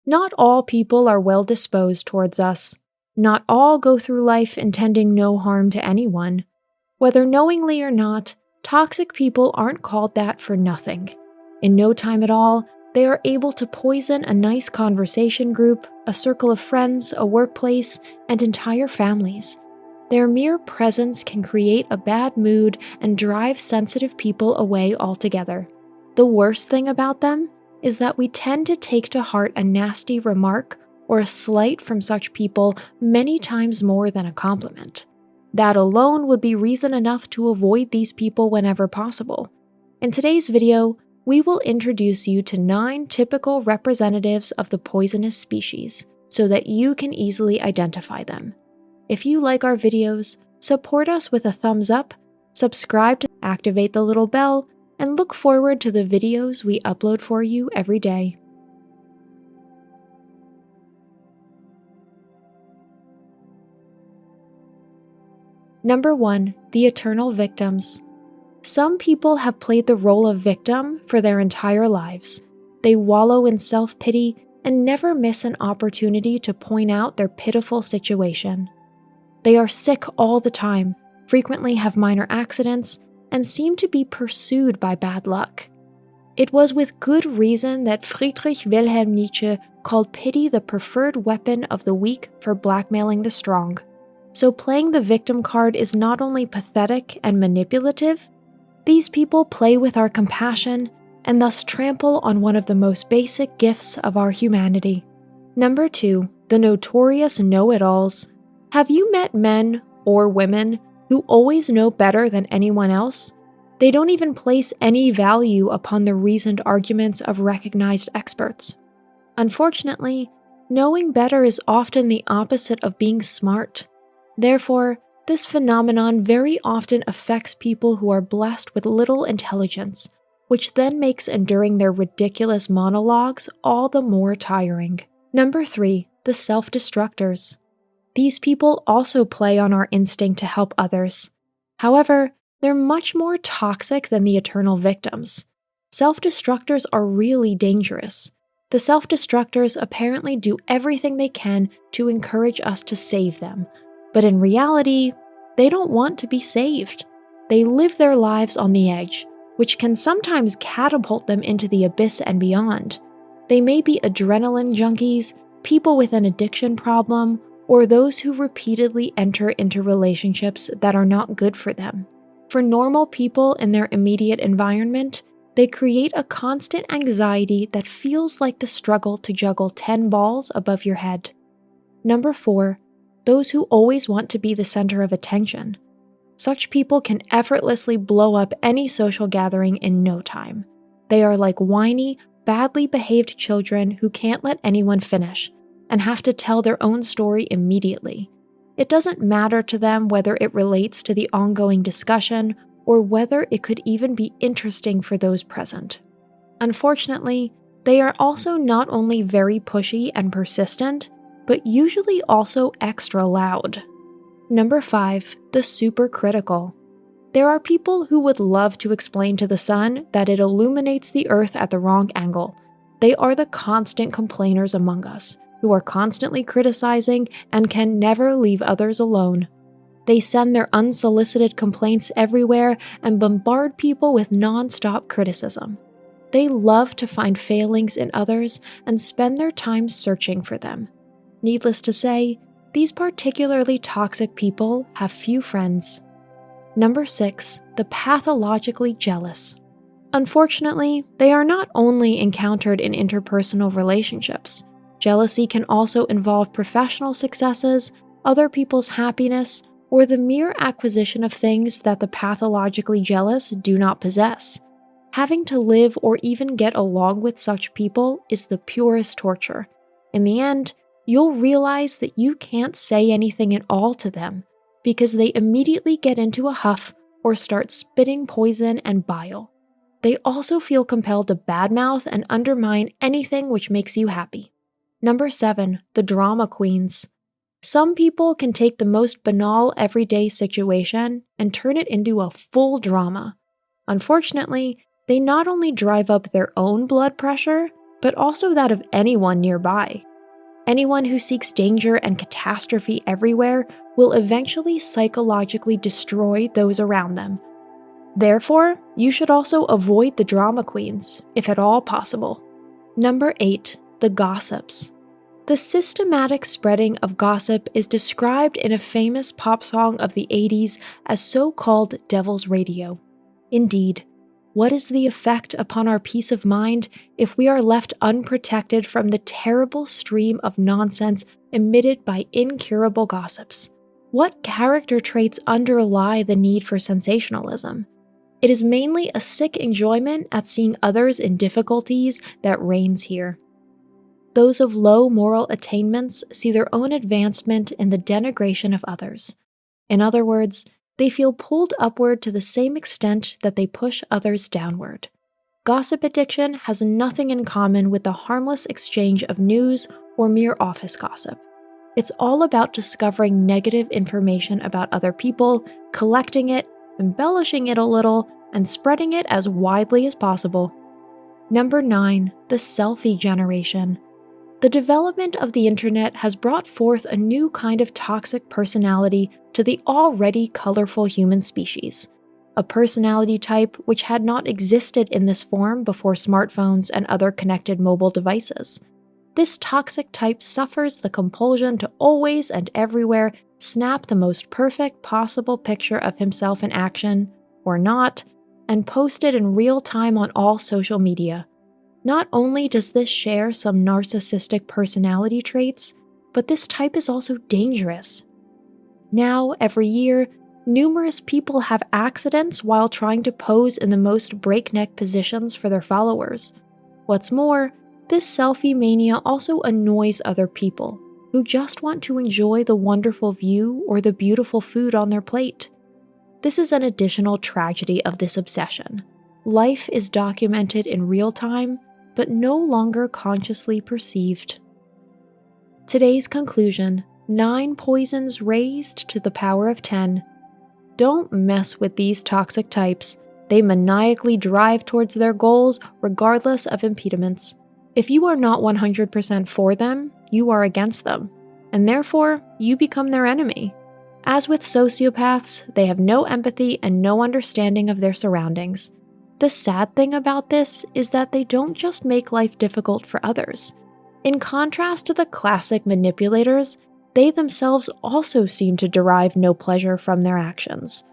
Not all people are well disposed towards us. Not all go through life intending no harm to anyone. Whether knowingly or not, toxic people aren't called that for nothing. In no time at all, they are able to poison a nice conversation group, a circle of friends, a workplace, and entire families. Their mere presence can create a bad mood and drive sensitive people away altogether. The worst thing about them is that we tend to take to heart a nasty remark or a slight from such people many times more than a compliment. That alone would be reason enough to avoid these people whenever possible. In today's video, we will introduce you to 9 typical representatives of the poisonous species so that you can easily identify them. If you like our videos, support us with a thumbs up, subscribe to activate the little bell, and look forward to the videos we upload for you every day. Number 1. The eternal victims. Some people have played the role of victim for their entire lives. They wallow in self-pity and never miss an opportunity to point out their pitiful situation. They are sick all the time, frequently have minor accidents, and seem to be pursued by bad luck. It was with good reason that Friedrich Wilhelm Nietzsche called pity the preferred weapon of the weak for blackmailing the strong. So playing the victim card is not only pathetic and manipulative, these people play with our compassion and thus trample on one of the most basic gifts of our humanity. Number 2. The Notorious Know-It-Alls. Have you met men or women who always know better than anyone else? They don't even place any value upon the reasoned arguments of recognized experts. Unfortunately, knowing better is often the opposite of being smart. Therefore, this phenomenon very often affects people who are blessed with little intelligence, which then makes enduring their ridiculous monologues all the more tiring. Number 3. The Self-Destructors. These people also play on our instinct to help others. However, they're much more toxic than the eternal victims. Self-destructors are really dangerous. The self-destructors apparently do everything they can to encourage us to save them, but in reality, they don't want to be saved. They live their lives on the edge, which can sometimes catapult them into the abyss and beyond. They may be adrenaline junkies, people with an addiction problem, or those who repeatedly enter into relationships that are not good for them. For normal people in their immediate environment, they create a constant anxiety that feels like the struggle to juggle 10 balls above your head. Number 4. Those who always want to be the center of attention. Such people can effortlessly blow up any social gathering in no time. They are like whiny, badly behaved children who can't let anyone finish and have to tell their own story immediately. It doesn't matter to them whether it relates to the ongoing discussion or whether it could even be interesting for those present. Unfortunately, they are also not only very pushy and persistent, but usually also extra loud. Number 5. The Supercritical. There are people who would love to explain to the sun that it illuminates the earth at the wrong angle. They are the constant complainers among us, who are constantly criticizing and can never leave others alone. They send their unsolicited complaints everywhere and bombard people with non-stop criticism. They love to find failings in others and spend their time searching for them. Needless to say, these particularly toxic people have few friends. Number 6. The Pathologically Jealous. Unfortunately, they are not only encountered in interpersonal relationships. Jealousy can also involve professional successes, other people's happiness, or the mere acquisition of things that the pathologically jealous do not possess. Having to live or even get along with such people is the purest torture. In the end, you'll realize that you can't say anything at all to them because they immediately get into a huff or start spitting poison and bile. They also feel compelled to badmouth and undermine anything which makes you happy. Number 7. The Drama Queens. Some people can take the most banal everyday situation and turn it into a full drama. Unfortunately, they not only drive up their own blood pressure, but also that of anyone nearby. Anyone who seeks danger and catastrophe everywhere will eventually psychologically destroy those around them. Therefore, you should also avoid the drama queens, if at all possible. Number 8. The gossips. The systematic spreading of gossip is described in a famous pop song of the 80s as so-called devil's radio. Indeed, what is the effect upon our peace of mind if we are left unprotected from the terrible stream of nonsense emitted by incurable gossips? What character traits underlie the need for sensationalism? It is mainly a sick enjoyment at seeing others in difficulties that reigns here. Those of low moral attainments see their own advancement in the denigration of others. In other words, they feel pulled upward to the same extent that they push others downward. Gossip addiction has nothing in common with the harmless exchange of news or mere office gossip. It's all about discovering negative information about other people, collecting it, embellishing it a little, and spreading it as widely as possible. Number 9. The Selfie Generation. The development of the internet has brought forth a new kind of toxic personality to the already colorful human species, a personality type which had not existed in this form before smartphones and other connected mobile devices. This toxic type suffers the compulsion to always and everywhere snap the most perfect possible picture of himself in action, or not, and post it in real time on all social media. Not only does this share some narcissistic personality traits, but this type is also dangerous. Now, every year, numerous people have accidents while trying to pose in the most breakneck positions for their followers. What's more, this selfie mania also annoys other people who just want to enjoy the wonderful view or the beautiful food on their plate. This is an additional tragedy of this obsession. Life is documented in real time, but no longer consciously perceived. Today's conclusion: 9 poisons raised to the power of 10. Don't mess with these toxic types. They maniacally drive towards their goals regardless of impediments. If you are not 100% for them, you are against them, and therefore, you become their enemy. As with sociopaths, they have no empathy and no understanding of their surroundings. The sad thing about this is that they don't just make life difficult for others. In contrast to the classic manipulators, they themselves also seem to derive no pleasure from their actions.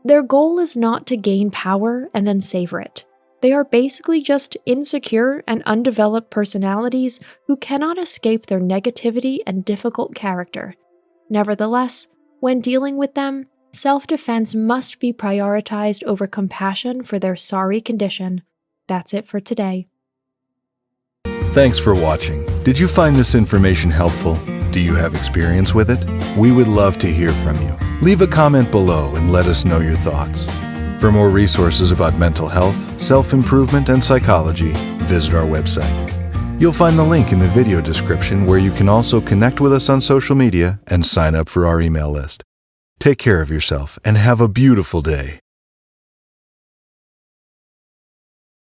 Their goal is not to gain power and then savor it. They are basically just insecure and undeveloped personalities who cannot escape their negativity and difficult character. Nevertheless, when dealing with them, self-defense must be prioritized over compassion for their sorry condition. That's it for today. Thanks for watching. Did you find this information helpful? Do you have experience with it? We would love to hear from you. Leave a comment below and let us know your thoughts. For more resources about mental health, self-improvement, and psychology, visit our website. You'll find the link in the video description where you can also connect with us on social media and sign up for our email list. Take care of yourself and have a beautiful day.